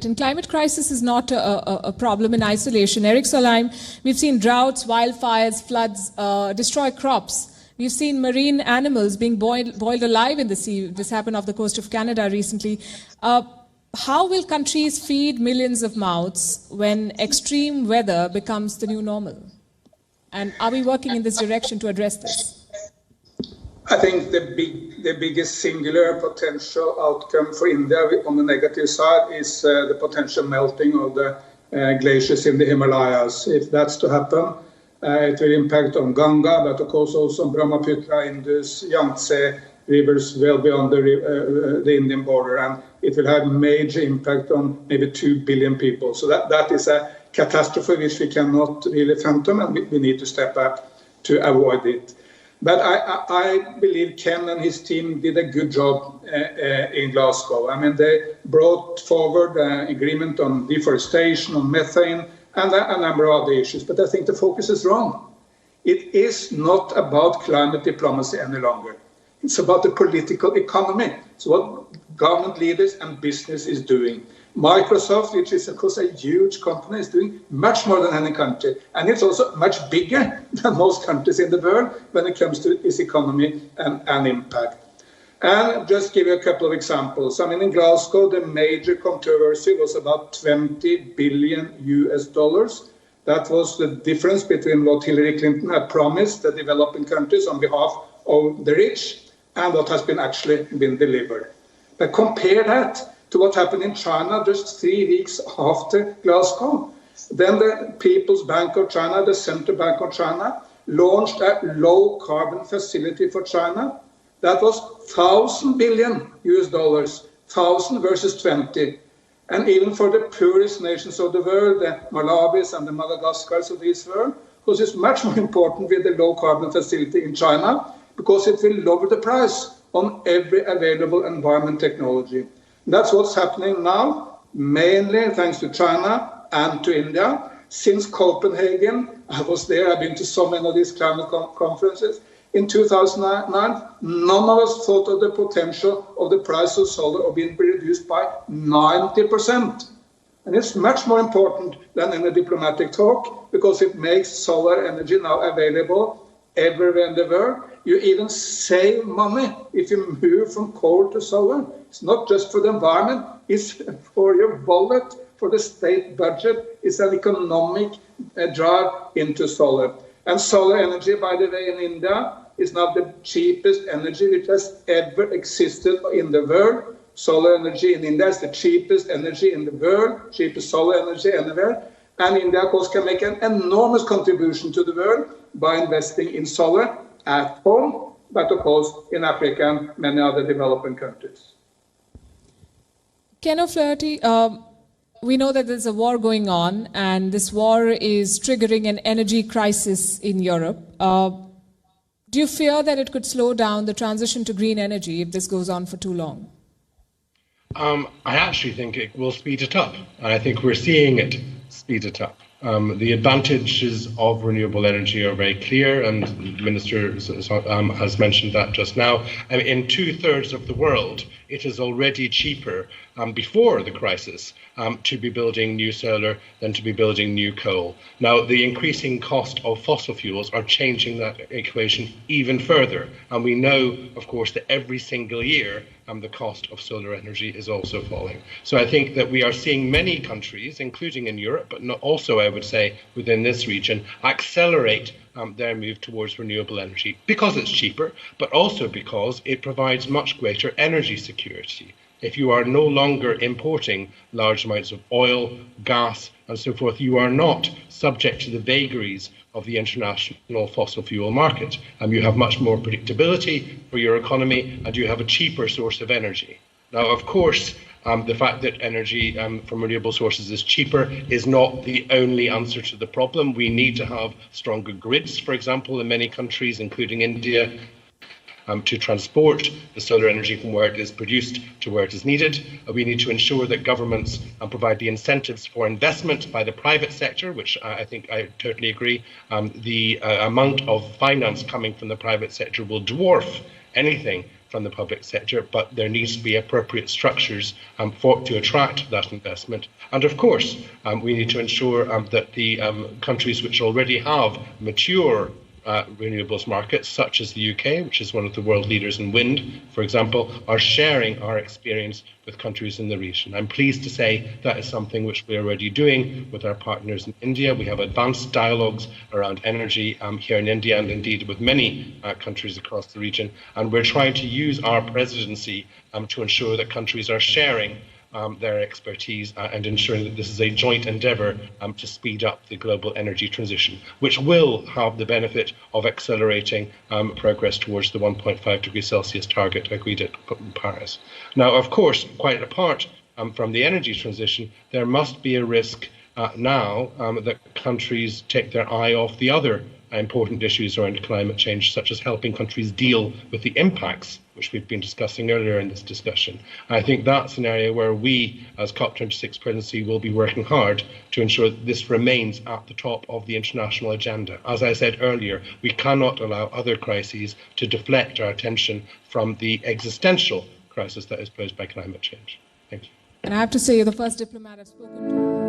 And climate crisis is not a problem in isolation. Erik Solheim, we've seen droughts, wildfires, floods destroy crops. We've seen marine animals being boiled alive in the sea. This happened off the coast of Canada recently. How will countries feed millions of mouths when extreme weather becomes the new normal? And are we working in this direction to address this? I think the biggest singular potential outcome for India on the negative side is the potential melting of the glaciers in the Himalayas. If that's to happen, it will impact on Ganga, but of course also on Brahmaputra, Indus, Yangtze rivers well beyond the Indian border, and it will have major impact on maybe 2 billion people. So that is a catastrophe which we cannot really fathom, and we need to step up to avoid it. But I believe Ken and his team did a good job in Glasgow. I mean, they brought forward an agreement on deforestation, on methane, and a number of other issues. But I think the focus is wrong. It is not about climate diplomacy any longer. It's about the political economy. It's what government leaders and business is doing. Microsoft, which is of course a huge company, is doing much more than any country. And it's also much bigger than most countries in the world when it comes to its economy and impact. And just give you a couple of examples. I mean, in Glasgow, the major controversy was about $20 billion US. That was the difference between what Hillary Clinton had promised the developing countries on behalf of the rich and what has been actually been delivered. But compare that to what happened in China just 3 weeks after Glasgow. Then the People's Bank of China, the Central Bank of China, launched a low carbon facility for China. That was $1,000 billion US, 1,000 versus 20. And even for the poorest nations of the world, the Malawis and the Madagascars of this world, because it's much more important with the low carbon facility in China, because it will lower the price on every available environment technology. That's what's happening now, mainly thanks to China and to India. Since Copenhagen, I was there, I've been to so many of these climate conferences. In 2009, none of us thought of the potential of the price of solar being reduced by 90%. And it's much more important than any diplomatic talk, because it makes solar energy now available everywhere in the world. You even save money if you move from coal to solar. It's not just for the environment, it's for your wallet, for the state budget. It's an economic drive into solar. And solar energy, by the way, in India is now the cheapest energy which has ever existed in the world. Solar energy in India is the cheapest energy in the world, cheapest solar energy anywhere. And India, of course, can make an enormous contribution to the world by investing in solar at home, but of course in Africa and many other developing countries. Ken O'Flaherty, we know that there's a war going on, and this war is triggering an energy crisis in Europe. Do you fear that it could slow down the transition to green energy if this goes on for too long? I actually think it will speed it up, and I think we're seeing it speed it up. The advantages of renewable energy are very clear, and the Minister has mentioned that just now. In 2/3 of the world, it is already cheaper before the crisis to be building new solar than to be building new coal. Now, the increasing cost of fossil fuels are changing that equation even further. And we know, of course, that every single year the cost of solar energy is also falling. So I think that we are seeing many countries, including in Europe, but not also, I would say, within this region, accelerate their move towards renewable energy because it's cheaper, but also because it provides much greater energy security. If you are no longer importing large amounts of oil, gas, and so forth, you are not subject to the vagaries of the international fossil fuel market. You have much more predictability for your economy, and you have a cheaper source of energy. Now, of course, the fact that energy from renewable sources is cheaper is not the only answer to the problem. We need to have stronger grids, for example, in many countries, including India, to transport the solar energy from where it is produced to where it is needed. We need to ensure that governments provide the incentives for investment by the private sector, which I think I totally agree. The amount of finance coming from the private sector will dwarf anything from the public sector, but there needs to be appropriate structures to attract that investment. And of course, we need to ensure that the countries which already have mature renewables markets, such as the UK, which is one of the world leaders in wind, for example, are sharing our experience with countries in the region. I'm pleased to say that is something which we're already doing with our partners in India. We have advanced dialogues around energy here in India, and indeed with many countries across the region. And we're trying to use our presidency to ensure that countries are sharing their expertise and ensuring that this is a joint endeavour to speed up the global energy transition, which will have the benefit of accelerating progress towards the 1.5 degrees Celsius target agreed at Paris. Now, of course, quite apart from the energy transition, there must be a risk now that countries take their eye off the other important issues around climate change, such as helping countries deal with the impacts, which we've been discussing earlier in this discussion. I think that's an area where we, as COP26 presidency, will be working hard to ensure that this remains at the top of the international agenda. As I said earlier, we cannot allow other crises to deflect our attention from the existential crisis that is posed by climate change. Thank you. And I have to say, you're the first diplomat I've spoken to